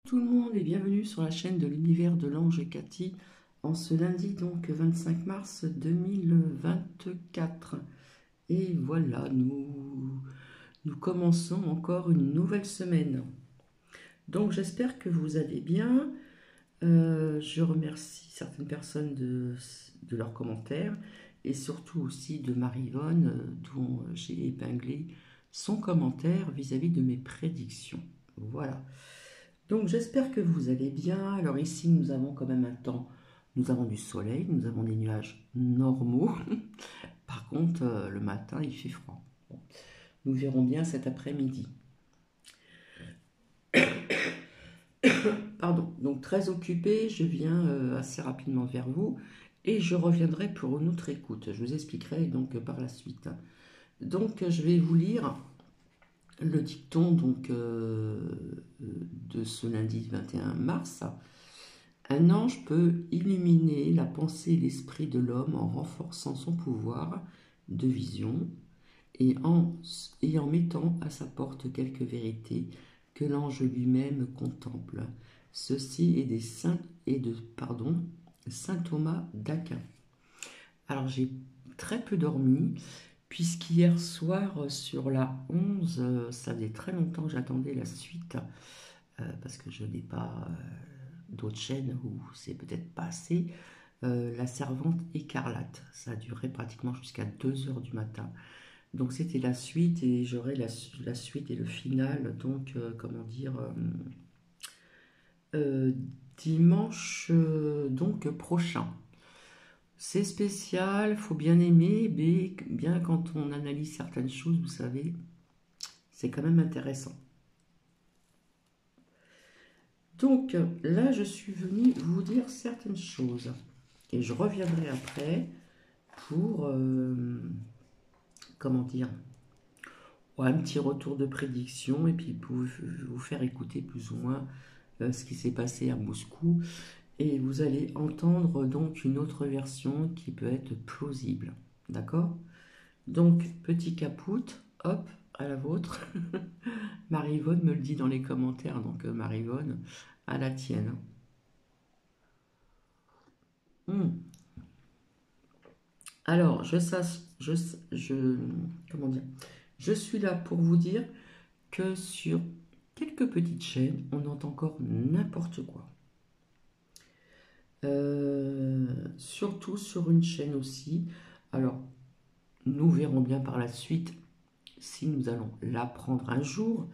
Tout le monde et bienvenue sur la chaîne de l'univers de l'ange et Cathy en ce lundi donc 25 mars 2024. Et voilà, nous commençons encore une nouvelle semaine. Donc j'espère que vous allez bien. Je remercie certaines personnes de leurs commentaires et surtout aussi de Marie-Yvonne dont j'ai épinglé son commentaire vis-à-vis de mes prédictions. Voilà. Donc j'espère que vous allez bien. Alors ici nous avons quand même un temps, nous avons du soleil, nous avons des nuages normaux. Par contre le matin il fait froid. Bon, nous verrons bien cet après-midi. Pardon, donc très occupée, je viens assez rapidement vers vous et je reviendrai pour une autre écoute. Je vous expliquerai donc par la suite. Donc je vais vous lire le dicton donc, de ce lundi 21 mars. Un ange peut illuminer la pensée et l'esprit de l'homme en renforçant son pouvoir de vision et en mettant à sa porte quelques vérités que l'ange lui-même contemple. Ceci est des saints et de saint Thomas d'Aquin. Alors j'ai très peu dormi puisqu'hier soir sur la 11, ça faisait très longtemps que j'attendais la suite parce que je n'ai pas d'autres chaînes où c'est peut-être pas assez. La Servante écarlate, ça a duré pratiquement jusqu'à 2 heures du matin. Donc c'était la suite et j'aurai la suite et le final, donc comment dire, dimanche donc prochain. C'est spécial, faut bien aimer, mais bien quand on analyse certaines choses, vous savez, c'est quand même intéressant. Donc là, je suis venue vous dire certaines choses et je reviendrai après pour, comment dire, un petit retour de prédiction et puis pour vous faire écouter plus ou moins ce qui s'est passé à Moscou. Et vous allez entendre donc une autre version qui peut être plausible. D'accord? Donc, petit capoute, hop, à la vôtre. Marie-Yvonne me le dit dans les commentaires, donc Marie-Yvonne, à la tienne. Alors, comment dire? Je suis là pour vous dire que sur quelques petites chaînes, on entend encore n'importe quoi. Surtout sur une chaîne aussi. Alors, nous verrons bien par la suite si nous allons l'apprendre un jour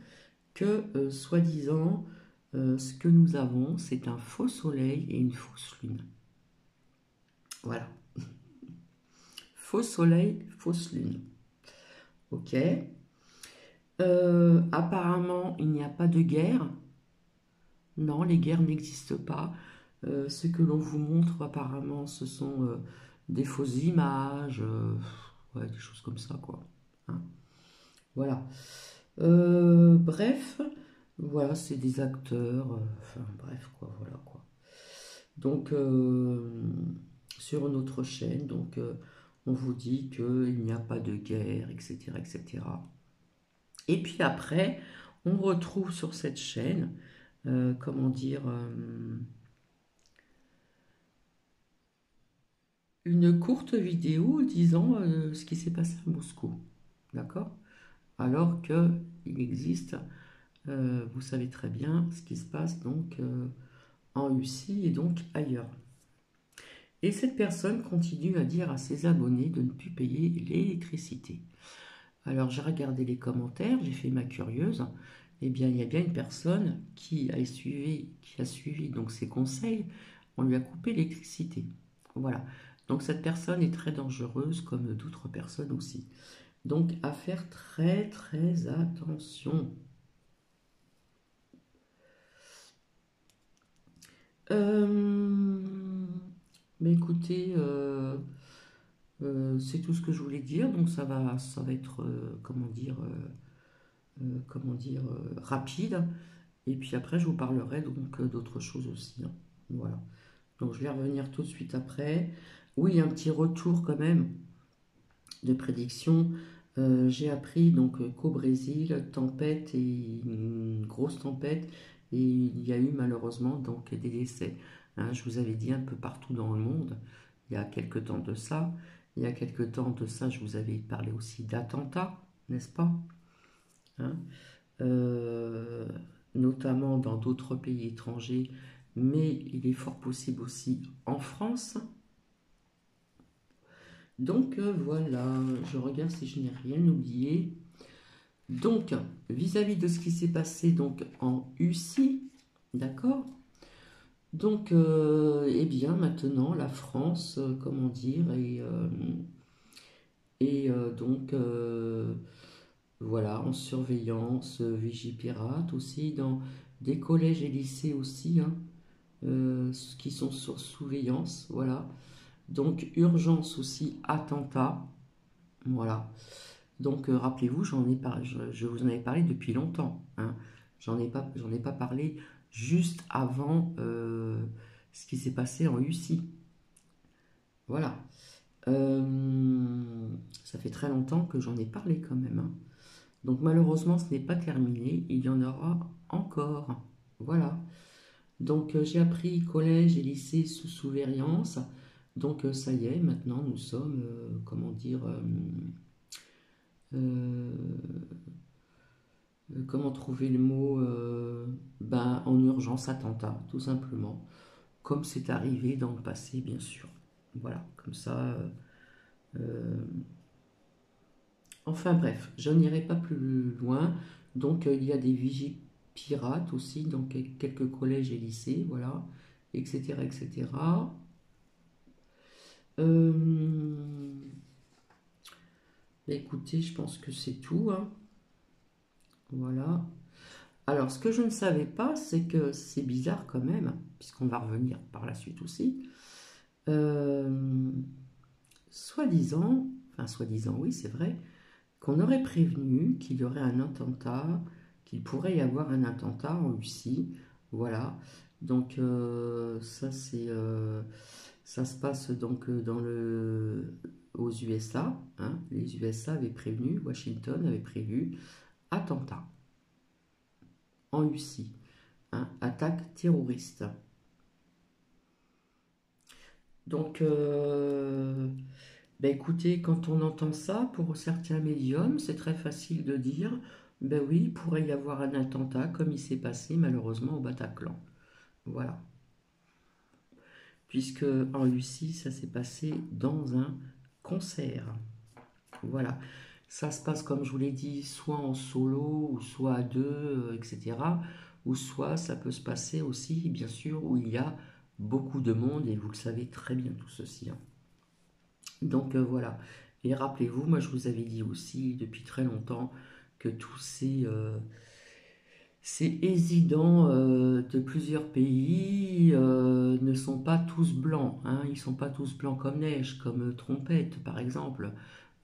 que, soi-disant, ce que nous avons, c'est un faux soleil et une fausse lune. Voilà. Faux soleil, fausse lune. Ok. Apparemment, il n'y a pas de guerre. Non, les guerres n'existent pas. Ce que l'on vous montre, apparemment, ce sont des fausses images, ouais, des choses comme ça, quoi. Hein, voilà. Bref, voilà, c'est des acteurs. Enfin, bref, quoi, voilà, quoi. Donc, sur une autre chaîne, donc, on vous dit qu'il n'y a pas de guerre, etc., etc. Et puis après, on retrouve sur cette chaîne, comment dire, une courte vidéo disant ce qui s'est passé à Moscou. D'accord? Alors qu'il existe, vous savez très bien, ce qui se passe donc en Russie et donc ailleurs. Et cette personne continue à dire à ses abonnés de ne plus payer l'électricité. Alors j'ai regardé les commentaires, j'ai fait ma curieuse. Eh bien, il y a bien une personne qui a suivi donc ses conseils. On lui a coupé l'électricité. Voilà. Donc cette personne est très dangereuse, comme d'autres personnes aussi. Donc à faire très très attention. Mais écoutez, c'est tout ce que je voulais dire. Donc ça va être, rapide. Et puis après, je vous parlerai donc d'autres choses aussi. Hein. Voilà. Donc je vais revenir tout de suite après. Oui, un petit retour quand même de prédiction. J'ai appris donc qu'au Brésil, tempête et une grosse tempête et il y a eu malheureusement donc des décès. Hein, je vous avais dit un peu partout dans le monde, il y a quelque temps de ça. Il y a quelque temps de ça, je vous avais parlé aussi d'attentats, n'est-ce pas? Hein, euh, notamment dans d'autres pays étrangers, mais il est fort possible aussi en France. Donc voilà, je regarde si je n'ai rien oublié. Donc, vis-à-vis de ce qui s'est passé donc en Russie, d'accord? Donc, eh bien, maintenant, la France, comment dire, donc, voilà, en surveillance, Vigipirate aussi, dans des collèges et lycées aussi, hein, qui sont sur surveillance, voilà. Donc, urgence aussi, attentat, voilà. Donc, rappelez-vous, je vous en avais parlé depuis longtemps, hein. J'en ai pas parlé juste avant ce qui s'est passé en Russie. Voilà. Ça fait très longtemps que j'en ai parlé quand même, hein. Donc malheureusement, ce n'est pas terminé, il y en aura encore. Voilà. Donc j'ai appris collège et lycée sous surveillance. Donc ça y est, maintenant nous sommes, comment dire, euh, comment trouver le mot, ben, en urgence attentat, tout simplement. Comme c'est arrivé dans le passé, bien sûr. Voilà, comme ça. Euh, Enfin bref, je n'irai pas plus loin. Donc il y a des vigies pirates aussi, dans quelques collèges et lycées, voilà, etc. etc. Euh, Écoutez, je pense que c'est tout, hein. Voilà. Alors, ce que je ne savais pas, c'est que c'est bizarre quand même, puisqu'on va revenir par la suite aussi. Euh, soi-disant, oui, c'est vrai, qu'on aurait prévenu qu'il y aurait un attentat, qu'il pourrait y avoir un attentat en Russie. Voilà. Donc ça se passe donc aux USA. Hein. Les USA avaient prévenu, Washington avait prévu attentat en Russie, hein, attaque terroriste. Donc ben écoutez, quand on entend ça, pour certains médiums, c'est très facile de dire, ben oui, il pourrait y avoir un attentat comme il s'est passé malheureusement au Bataclan. Voilà. Puisque en Russie, ça s'est passé dans un concert. Voilà. Ça se passe, comme je vous l'ai dit, soit en solo, ou soit à deux, etc. Ou soit ça peut se passer aussi, bien sûr, où il y a beaucoup de monde, et vous le savez très bien tout ceci, hein. Donc voilà. Et rappelez-vous, moi je vous avais dit aussi depuis très longtemps que tous ces résidents de plusieurs pays ne sont pas tous blancs, hein. Ils ne sont pas tous blancs comme neige, comme Trompette par exemple.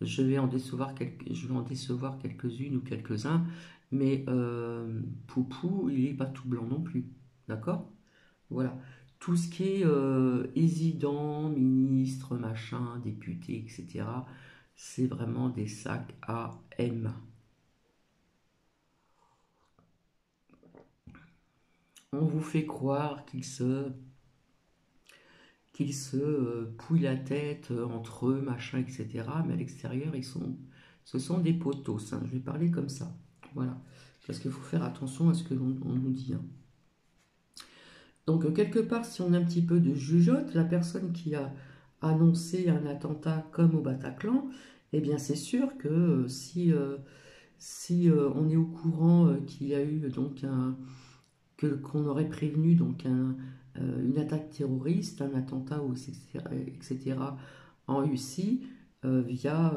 Je vais en décevoir quelques-unes ou quelques-uns, mais Poupou, il n'est pas tout blanc non plus. D'accord? Voilà. Tout ce qui est résident, ministre, machin, député, etc., c'est vraiment des sacs à M. On vous fait croire qu'ils se pouillent la tête entre eux, machin, etc. Mais à l'extérieur, ce sont des potos, hein. Je vais parler comme ça. Voilà. Parce qu'il faut faire attention à ce que l'on nous dit, hein. Donc, quelque part, si on a un petit peu de jugeote, la personne qui a annoncé un attentat comme au Bataclan, eh bien, c'est sûr que si on est au courant qu'il y a eu donc qu'on aurait prévenu donc une attaque terroriste, un attentat, ou etc., en Russie, via,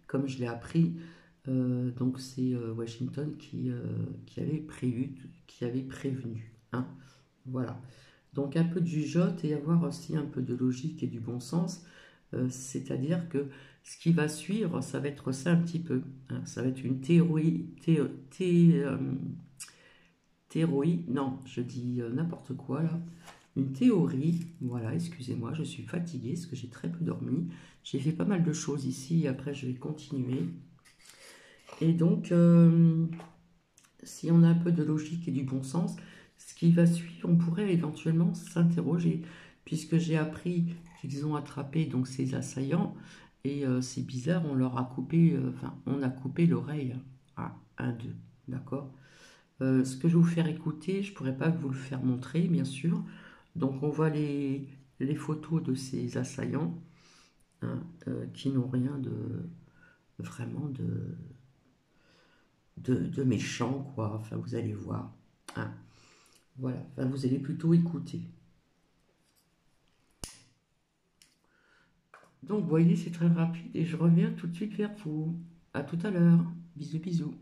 comme je l'ai appris, donc c'est Washington qui avait qui avait prévenu, hein. Voilà. Donc un peu de jugeote et avoir aussi un peu de logique et du bon sens. C'est-à-dire que ce qui va suivre, ça va être ça un petit peu, hein. Ça va être une théorie, non, je dis n'importe quoi là. Une théorie, voilà, excusez-moi, je suis fatiguée parce que j'ai très peu dormi. J'ai fait pas mal de choses ici et après je vais continuer. Et donc, si on a un peu de logique et du bon sens, ce qui va suivre, on pourrait éventuellement s'interroger, puisque j'ai appris qu'ils ont attrapé donc ces assaillants, et c'est bizarre, on leur a coupé, enfin, on a coupé l'oreille à un d'eux, d'accord? Ce que je vais vous faire écouter, je ne pourrais pas vous le faire montrer, bien sûr. Donc on voit les photos de ces assaillants, hein, qui n'ont rien de vraiment de méchant, quoi. Enfin, vous allez voir. Hein. Voilà, enfin, vous allez plutôt écouter. Donc, vous voyez, c'est très rapide et je reviens tout de suite vers vous. À tout à l'heure. Bisous, bisous.